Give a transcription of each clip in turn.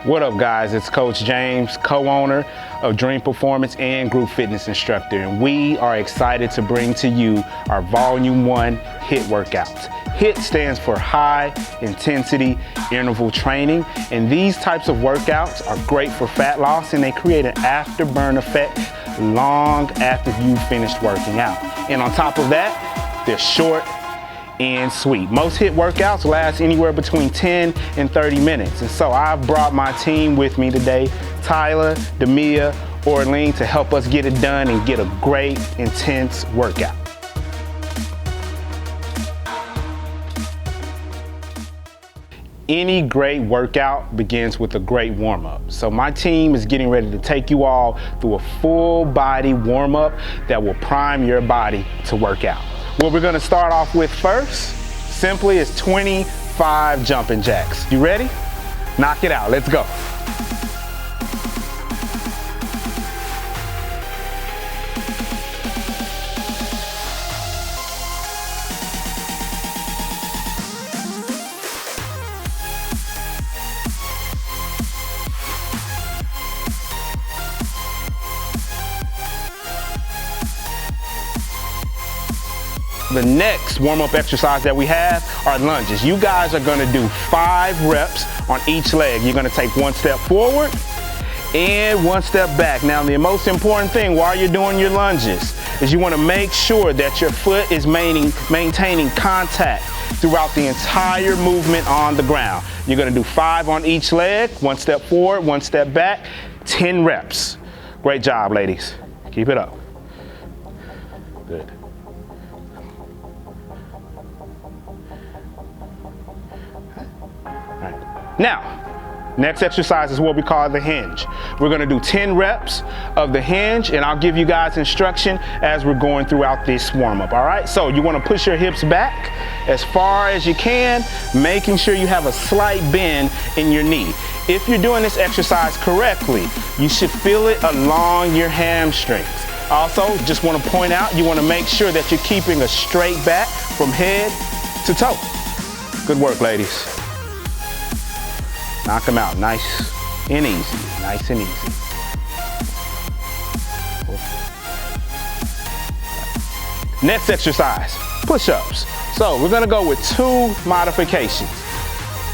What up, guys? It's Coach James, co-owner of Dream Performance and Group Fitness Instructor, and we are excited to bring to you our Volume 1 HIIT workouts. HIIT stands for High Intensity Interval Training, and these types of workouts are great for fat loss, and they create an afterburn effect long after you've finished working out. And on top of that, they're short and sweet. Most HIIT workouts last anywhere between 10 and 30 minutes. And so I've brought my team with me today, Tyler, Demia, Orlean, to help us get it done and get a great, intense workout. Any great workout begins with a great warm-up. So my team is getting ready to take you all through a full body warm-up that will prime your body to work out. What we're gonna start off with first, simply, is 25 jumping jacks. You ready? Knock it out, let's go. The next warm-up exercise that we have are lunges. You guys are gonna do 5 reps on each leg. You're gonna take 1 step forward and 1 step back. Now, the most important thing while you're doing your lunges is you wanna make sure that your foot is maintaining contact throughout the entire movement on the ground. You're gonna do 5 on each leg, 1 step forward, 1 step back, 10 reps. Great job, ladies. Keep it up. Good. Now, next exercise is what we call the hinge. We're gonna do 10 reps of the hinge, and I'll give you guys instruction as we're going throughout this warm-up, all right? So you wanna push your hips back as far as you can, making sure you have a slight bend in your knee. If you're doing this exercise correctly, you should feel it along your hamstrings. Also, just wanna point out, you wanna make sure that you're keeping a straight back from head to toe. Good work, ladies. Knock them out, nice and easy, nice and easy. Next exercise, push-ups. So we're gonna go with 2 modifications.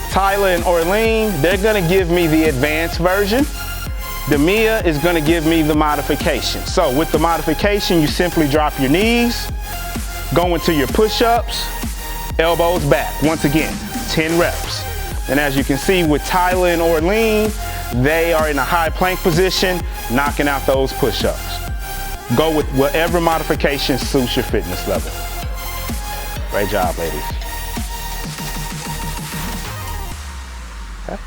Tyler and Orlean, they're gonna give me the advanced version. Demia is gonna give me the modification. So with the modification, you simply drop your knees, go into your push-ups, elbows back. Once again, 10 reps. And as you can see with Tyler and Orlean, they are in a high plank position, knocking out those push-ups. Go with whatever modification suits your fitness level. Great job, ladies. Okay.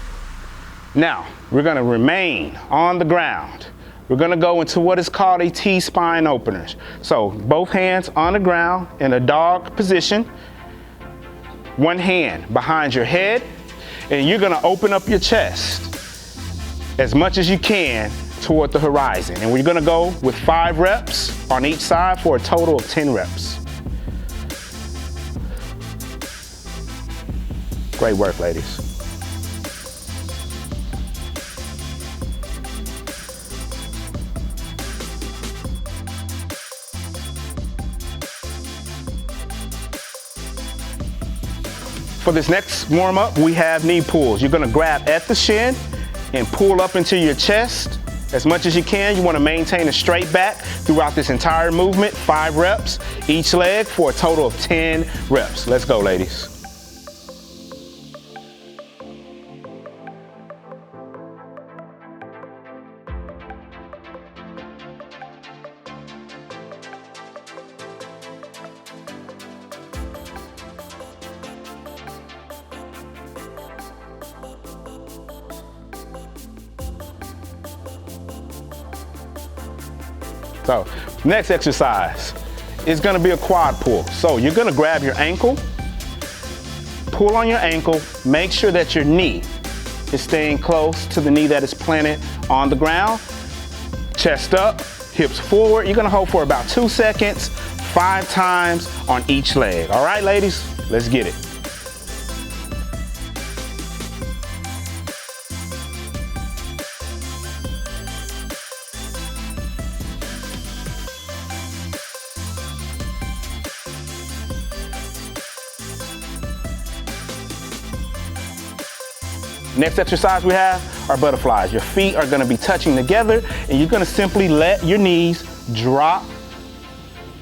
Now, we're gonna remain on the ground. We're gonna go into what is called a T-spine opener. So both hands on the ground in a dog position, one hand behind your head, and you're gonna open up your chest as much as you can toward the horizon. And we're gonna go with 5 reps on each side for a total of 10 reps. Great work, ladies. For this next warm-up, we have knee pulls. You're gonna grab at the shin and pull up into your chest as much as you can. You wanna maintain a straight back throughout this entire movement. 5 reps each leg for a total of 10 reps. Let's go, ladies. So, next exercise is gonna be a quad pull. So you're gonna grab your ankle, pull on your ankle, make sure that your knee is staying close to the knee that is planted on the ground. Chest up, hips forward. You're gonna hold for about 2 seconds, 5 times on each leg. All right, ladies, let's get it. Next exercise we have are butterflies. Your feet are gonna be touching together and you're gonna simply let your knees drop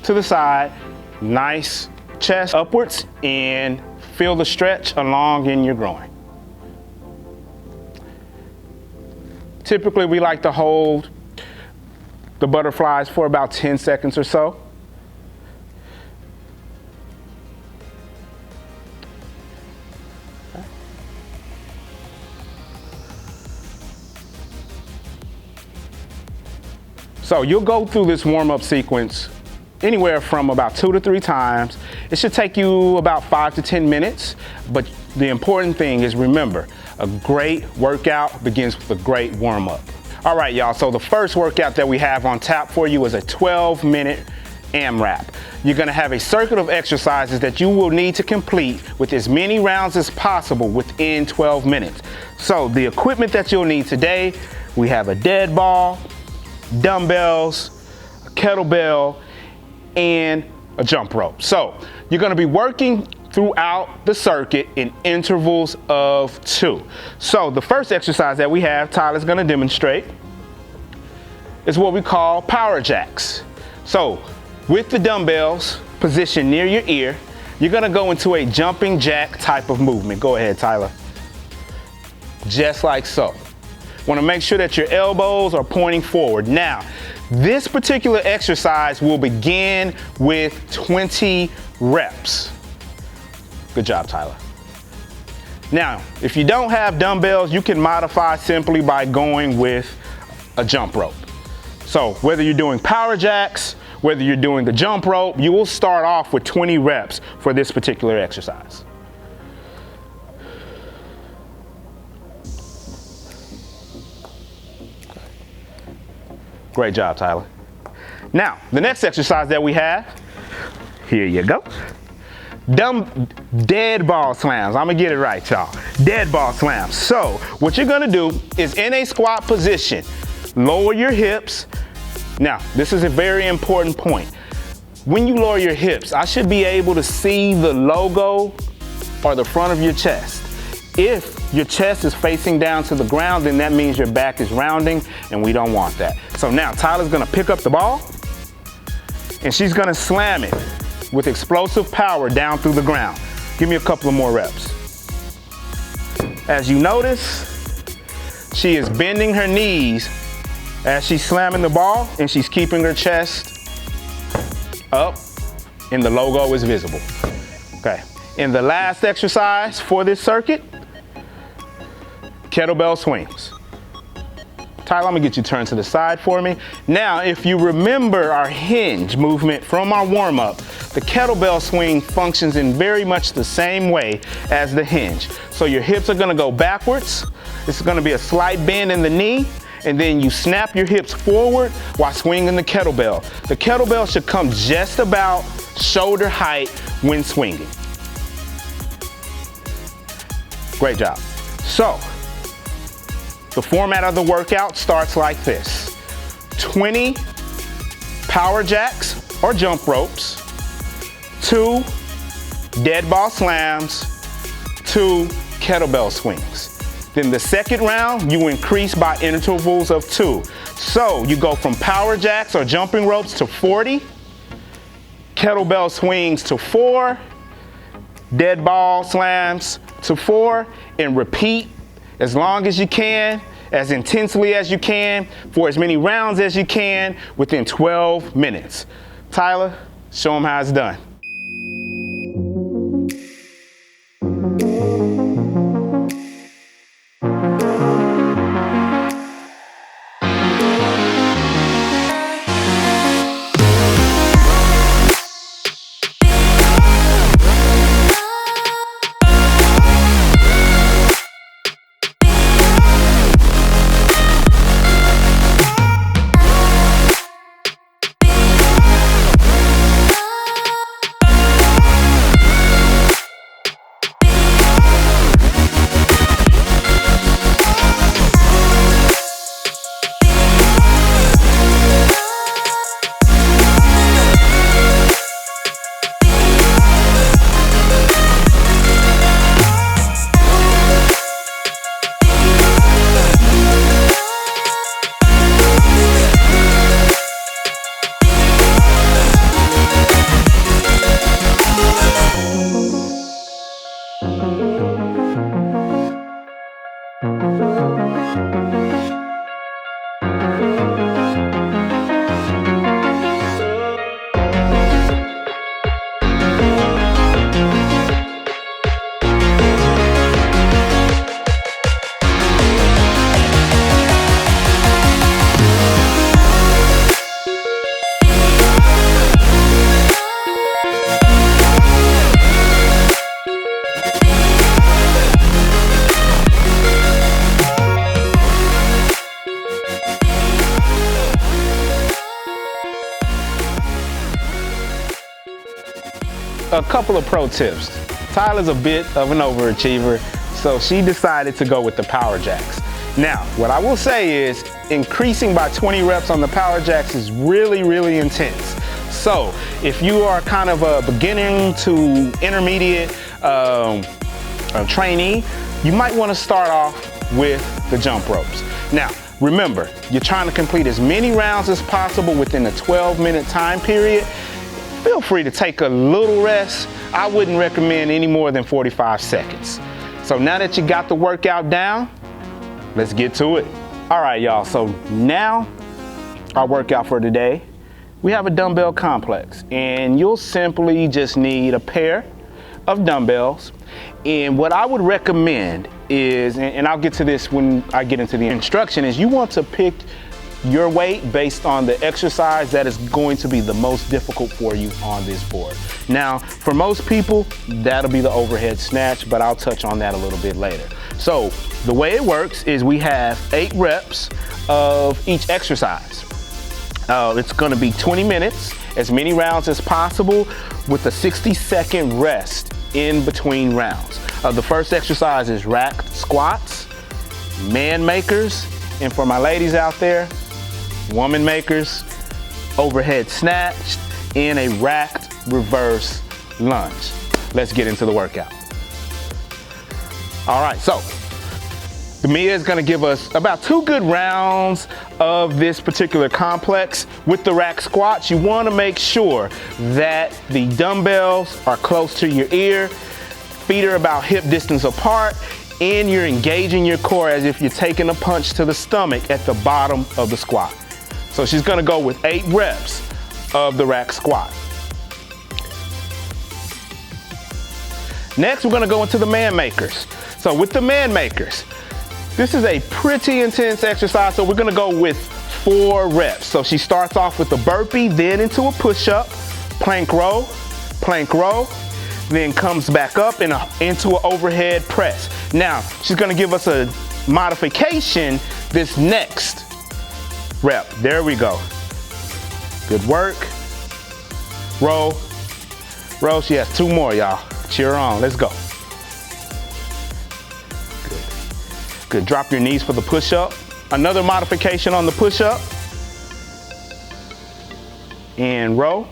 to the side, nice chest upwards, and feel the stretch along in your groin. Typically we like to hold the butterflies for about 10 seconds or so. So you'll go through this warm-up sequence anywhere from about 2 to 3 times. It should take you about 5 to 10 minutes, but the important thing is, remember, a great workout begins with a great warm-up. All right, y'all, so the first workout that we have on tap for you is a 12-minute AMRAP. You're gonna have a circuit of exercises that you will need to complete with as many rounds as possible within 12 minutes. So the equipment that you'll need today, we have a dead ball, dumbbells, a kettlebell, and a jump rope. So you're gonna be working throughout the circuit in intervals of 2. So the first exercise that we have, Tyler's gonna demonstrate, is what we call power jacks. So with the dumbbells positioned near your ear, you're gonna go into a jumping jack type of movement. Go ahead, Tyler. Just like so. Want to make sure that your elbows are pointing forward. Now, this particular exercise will begin with 20 reps. Good job, Tyler. Now, if you don't have dumbbells, you can modify simply by going with a jump rope. So whether you're doing power jacks, whether you're doing the jump rope, you will start off with 20 reps for this particular exercise. Great job, Tyler. Now, the next exercise that we have, here you go. Dead ball slams. I'm gonna get it right, y'all. Dead ball slams. So, what you're gonna do is in a squat position, lower your hips. Now, this is a very important point. When you lower your hips, I should be able to see the logo or the front of your chest. If your chest is facing down to the ground, then that means your back is rounding, and we don't want that. So now Tyler's gonna pick up the ball, and she's gonna slam it with explosive power down through the ground. Give me a couple of more reps. As you notice, she is bending her knees as she's slamming the ball, and she's keeping her chest up, and the logo is visible. Okay, in the last exercise for this circuit, kettlebell swings. Tyler, I'm gonna get you turned to the side for me. Now, if you remember our hinge movement from our warm-up, the kettlebell swing functions in very much the same way as the hinge. So your hips are gonna go backwards. This is gonna be a slight bend in the knee, and then you snap your hips forward while swinging the kettlebell. The kettlebell should come just about shoulder height when swinging. Great job. So, the format of the workout starts like this. 20 power jacks or jump ropes, 2 dead ball slams, 2 kettlebell swings. Then the second round, you increase by intervals of 2. So you go from power jacks or jumping ropes to 40, kettlebell swings to 4, dead ball slams to 4, and repeat as long as you can, as intensely as you can, for as many rounds as you can within 12 minutes. Tyler, show them how it's done. a couple of pro tips. Tyler's a bit of an overachiever, so she decided to go with the power jacks. Now, what I will say is increasing by 20 reps on the power jacks is really, really intense. So if you are kind of a beginning to intermediate trainee, you might want to start off with the jump ropes. Now, remember, you're trying to complete as many rounds as possible within a 12-minute time period. Feel free to take a little rest. I wouldn't recommend any more than 45 seconds. So now that you got the workout down, let's get to it. All right, y'all, so now our workout for today, we have a dumbbell complex, and you'll simply just need a pair of dumbbells. And what I would recommend is, and I'll get to this when I get into the instruction, is you want to pick your weight based on the exercise that is going to be the most difficult for you on this board. Now, for most people, that'll be the overhead snatch, but I'll touch on that a little bit later. So the way it works is we have 8 reps of each exercise. It's gonna be 20 minutes, as many rounds as possible, with a 60-second rest in between rounds. The first exercise is rack squats, man makers, and for my ladies out there, woman makers, overhead snatch, and a racked reverse lunge. Let's get into the workout. All right, so Damia is gonna give us about 2 good rounds of this particular complex. With the rack squats, you wanna make sure that the dumbbells are close to your ear, feet are about hip distance apart, and you're engaging your core as if you're taking a punch to the stomach at the bottom of the squat. So she's gonna go with 8 reps of the rack squat. Next, we're gonna go into the man makers. So with the man makers, this is a pretty intense exercise, so we're gonna go with 4 reps. So she starts off with a burpee, then into a push-up, plank row, then comes back up into an overhead press. Now, she's gonna give us a modification this next rep. There we go. Good work. Row. She has 2 more, y'all. Cheer on, let's go. Good, drop your knees for the push-up. Another modification on the push-up. And row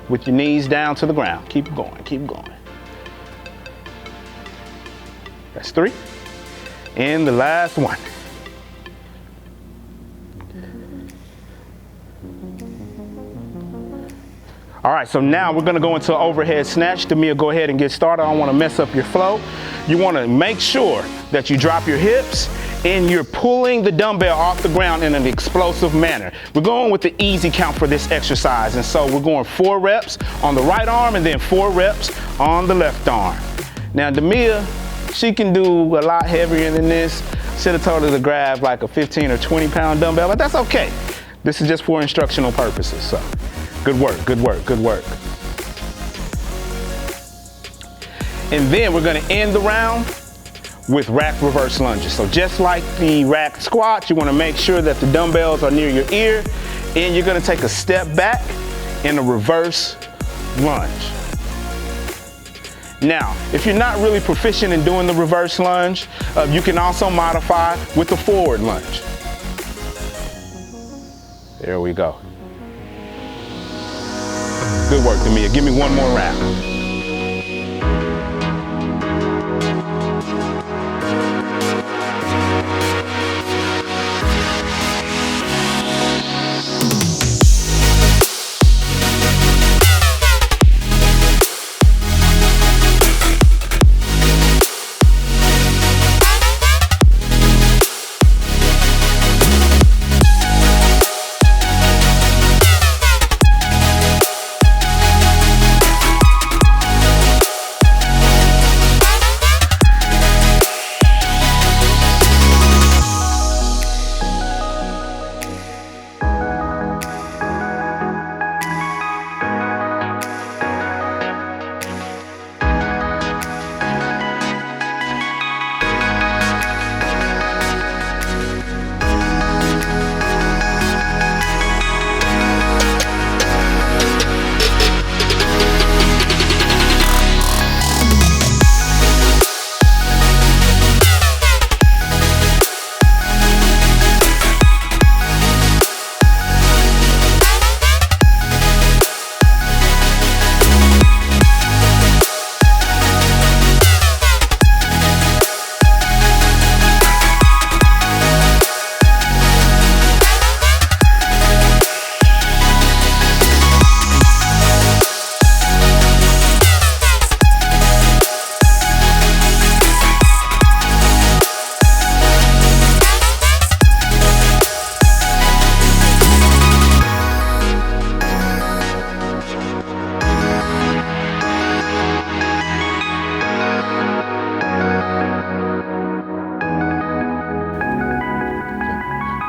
with your knees down to the ground. Keep going. That's 3. And the last one. All right, so now we're gonna go into overhead snatch. Damia, go ahead and get started. I don't wanna mess up your flow. You wanna make sure that you drop your hips and you're pulling the dumbbell off the ground in an explosive manner. We're going with the easy count for this exercise, and so we're going 4 reps on the right arm and then 4 reps on the left arm. Now, Damia, she can do a lot heavier than this. Should have told her to grab like a 15 or 20 pound dumbbell, but that's okay. This is just for instructional purposes, so. Good work. And then we're gonna end the round with rack reverse lunges. So just like the rack squats, you wanna make sure that the dumbbells are near your ear, and you're gonna take a step back in a reverse lunge. Now, if you're not really proficient in doing the reverse lunge, you can also modify with the forward lunge. There we go. Good work, Damia. Give me one more round.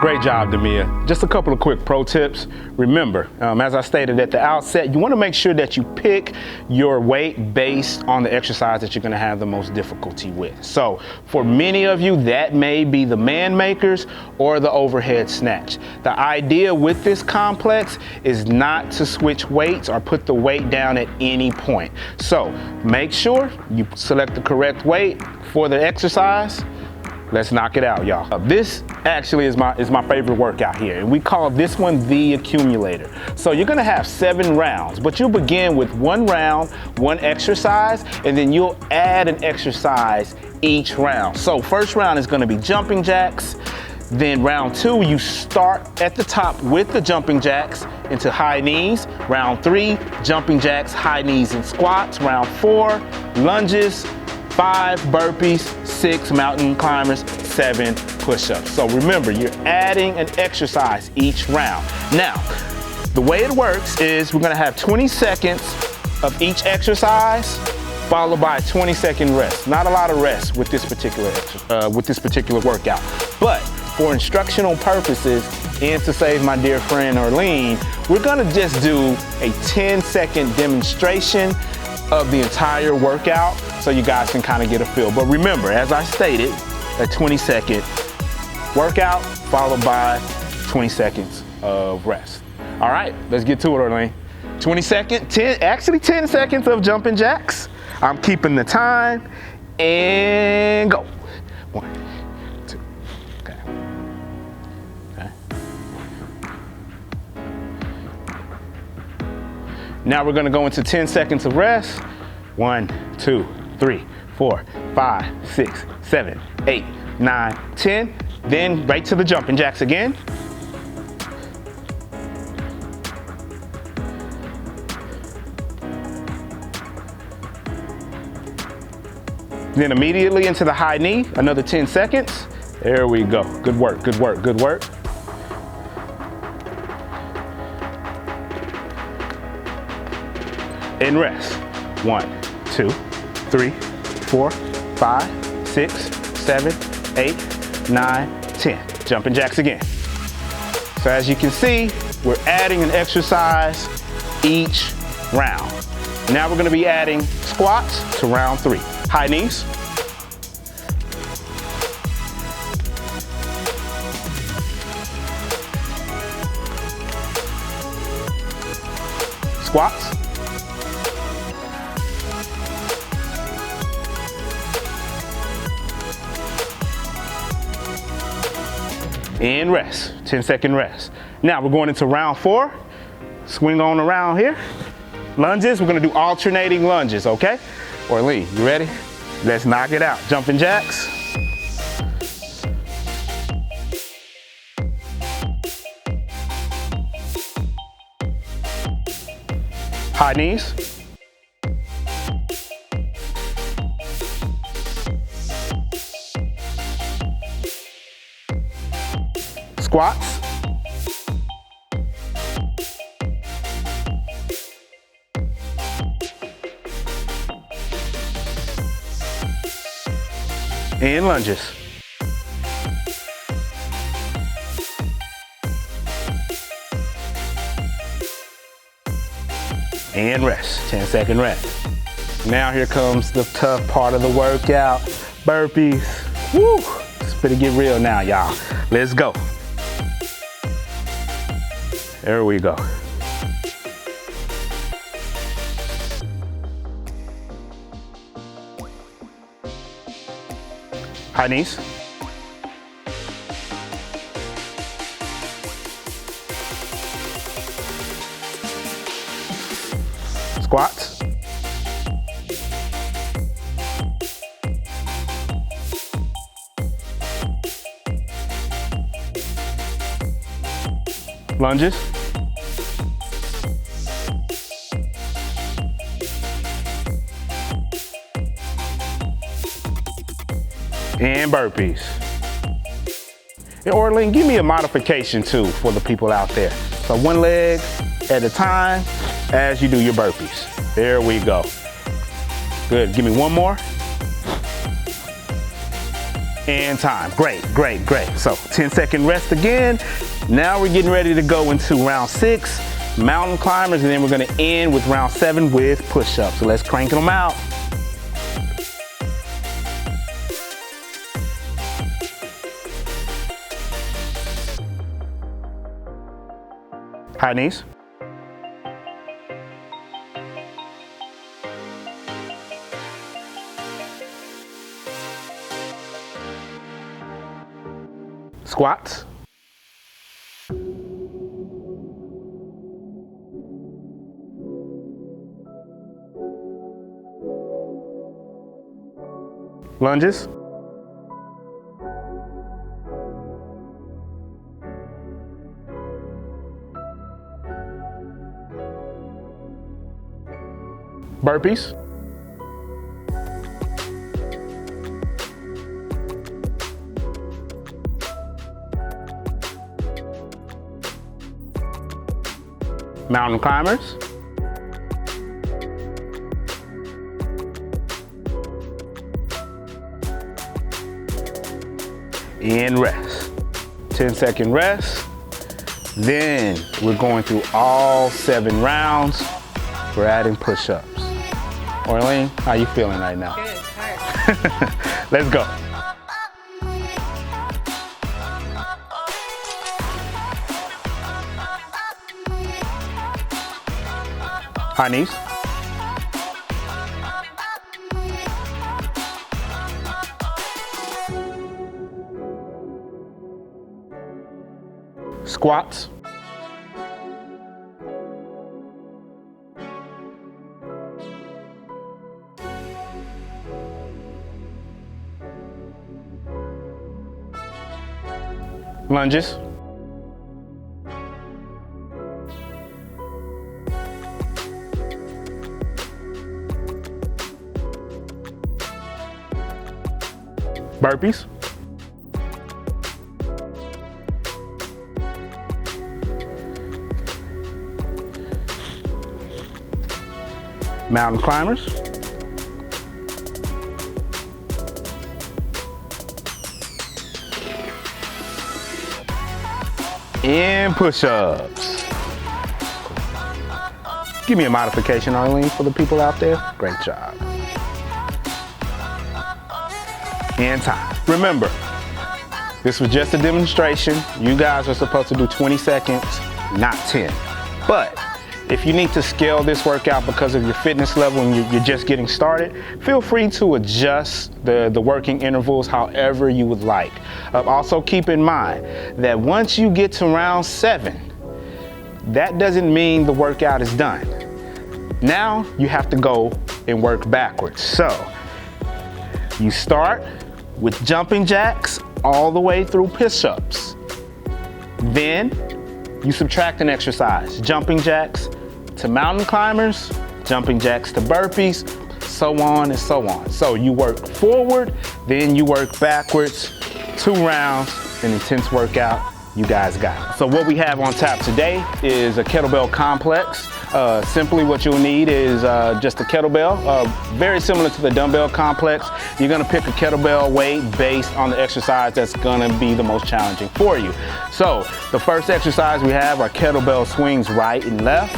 Great job, Damia. Just a couple of quick pro tips. Remember, as I stated at the outset, you want to make sure that you pick your weight based on the exercise that you're going to have the most difficulty with. So for many of you, that may be the man makers or the overhead snatch. The idea with this complex is not to switch weights or put the weight down at any point. So make sure you select the correct weight for the exercise. Let's knock it out, y'all. This actually is my favorite workout here, and we call this one the accumulator. So you're gonna have 7 rounds, but you'll begin with 1 round, 1 exercise, and then you'll add an exercise each round. So first round is gonna be jumping jacks. Then round 2, you start at the top with the jumping jacks into high knees. Round 3, jumping jacks, high knees and squats. Round 4, lunges. 5 burpees, 6 mountain climbers, 7 push-ups. So remember, you're adding an exercise each round. Now, the way it works is we're gonna have 20 seconds of each exercise, followed by a 20-second rest. Not a lot of rest with this particular workout, but for instructional purposes and to save my dear friend Orlean, we're gonna just do a 10-second demonstration of the entire workout so you guys can kind of get a feel. But remember, as I stated, a 20-second workout followed by 20 seconds of rest. All right, let's get to it, Orlean. 10 seconds of jumping jacks. I'm keeping the time, and go. 1, 2, okay. Now we're gonna go into 10 seconds of rest. 1, 2, 3, 4, 5, 6, 7, 8, 9, 10. Then right to the jumping jacks again. Then immediately into the high knee, another 10 seconds. There we go. Good work, good work, good work. And rest. 1, 2, 3, 4, 5, 6, 7, 8, 9, 10. Jumping jacks again. So as you can see, we're adding an exercise each round. Now we're gonna be adding squats to round 3. High knees. Squats. And rest, 10-second rest. Now we're going into round 4. Swing on around here. Lunges, we're gonna do alternating lunges, okay? Orlean, you ready? Let's knock it out. Jumping jacks. High knees. Squats. And lunges. And rest, 10-second rest. Now here comes the tough part of the workout, burpees. Woo, it's gonna get real now, y'all. Let's go. There we go. High knees. Squats. Lunges. And burpees. And Orlean, give me a modification too for the people out there. So 1 leg at a time as you do your burpees. There we go. Good, give me 1 more. And time. Great, great, great. So 10-second rest again. Now we're getting ready to go into round 6, mountain climbers, and then we're gonna end with round 7 with push-ups. So let's crank them out. High knees. Squats. Lunges. Burpees. Mountain climbers. And rest. 10-second rest. Then we're going through all 7 rounds. We're adding push-ups. Orlean, how you feeling right now? Good, tired. Let's go. High knees. Squats. Lunges. Burpees. Mountain climbers. And push-ups. Give me a modification, Arlene, for the people out there. Great job. And time. Remember, this was just a demonstration. You guys are supposed to do 20 seconds, not 10. But if you need to scale this workout because of your fitness level and you're just getting started, feel free to adjust the working intervals however you would like. Also keep in mind that once you get to round 7, that doesn't mean the workout is done. Now you have to go and work backwards. So you start with jumping jacks all the way through push-ups. Then you subtract an exercise, jumping jacks to mountain climbers, jumping jacks to burpees, so on and so on. So you work forward, then you work backwards, 2 rounds, an intense workout. You guys got it. So what we have on tap today is a kettlebell complex. Simply what you'll need is just a kettlebell, very similar to the dumbbell complex. You're gonna pick a kettlebell weight based on the exercise that's gonna be the most challenging for you. So the first exercise we have are kettlebell swings right and left,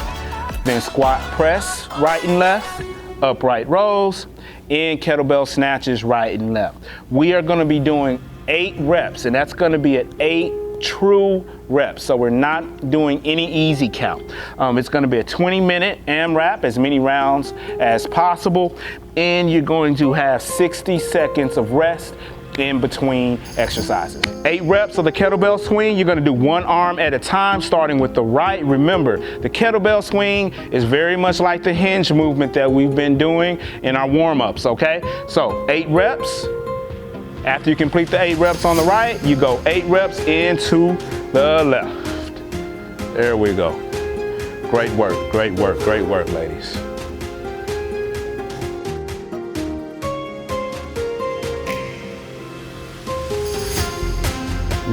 then squat press right and left, upright rows, and kettlebell snatches right and left. We are gonna be doing 8 reps, and that's gonna be at 8 true reps. So we're not doing any easy count. It's going to be a 20-minute AMRAP, as many rounds as possible, and you're going to have 60 seconds of rest in between exercises. 8 reps of the kettlebell swing. You're going to do 1 arm at a time, starting with the right. Remember, the kettlebell swing is very much like the hinge movement that we've been doing in our warm-ups, okay? So 8 reps. After you complete the 8 reps on the right, you go 8 reps into the left. There we go. Great work, great work, great work, ladies.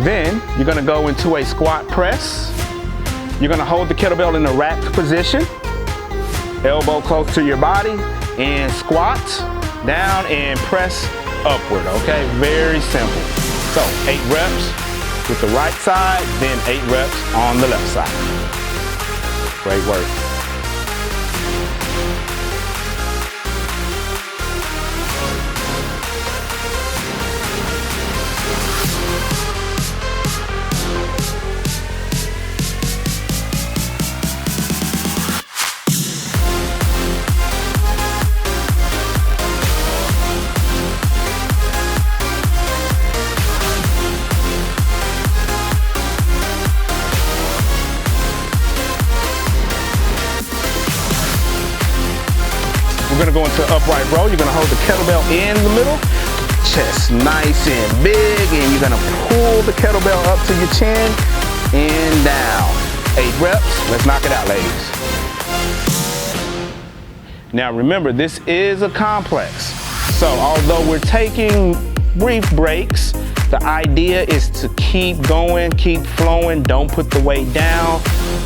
Then you're gonna go into a squat press. You're gonna hold the kettlebell in a racked position, elbow close to your body, and squat. down and press upward, okay? Very simple. So 8 reps with the right side, then 8 reps on the left side. Great work. We're gonna go into upright row. You're gonna hold the kettlebell in the middle, chest nice and big, and you're gonna pull the kettlebell up to your chin and down. 8 reps, let's knock it out, ladies. Now remember, this is a complex. So although we're taking brief breaks, the idea is to keep going, keep flowing, don't put the weight down,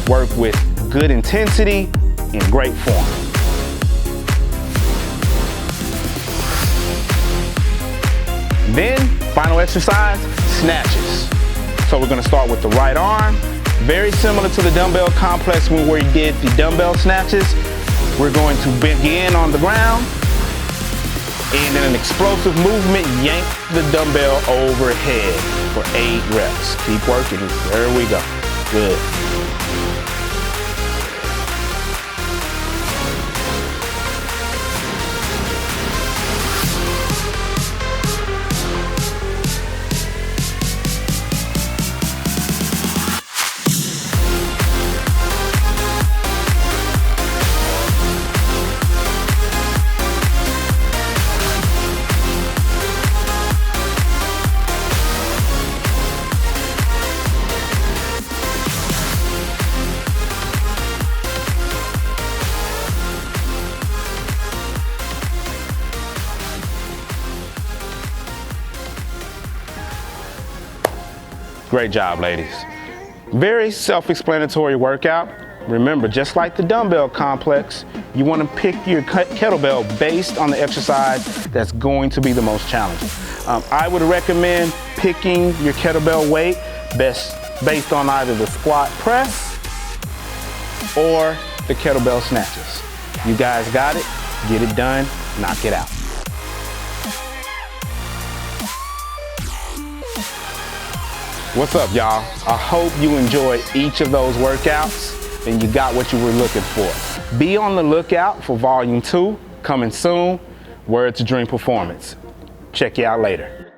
work with good intensity and great form. Then, final exercise, snatches. So we're gonna start with the right arm. Very similar to the dumbbell complex when we did the dumbbell snatches. We're going to begin on the ground, and in an explosive movement, yank the dumbbell overhead for 8 reps. Keep working, there we go, good. Great job, ladies. Very self-explanatory workout. Remember, just like the dumbbell complex, you want to pick your kettlebell based on the exercise that's going to be the most challenging. I would recommend picking your kettlebell weight based on either the squat press or the kettlebell snatches. You guys got it, get it done, knock it out. What's up, y'all? I hope you enjoyed each of those workouts and you got what you were looking for. Be on the lookout for Volume 2 coming soon. Word to Dream Performance. Check you out later.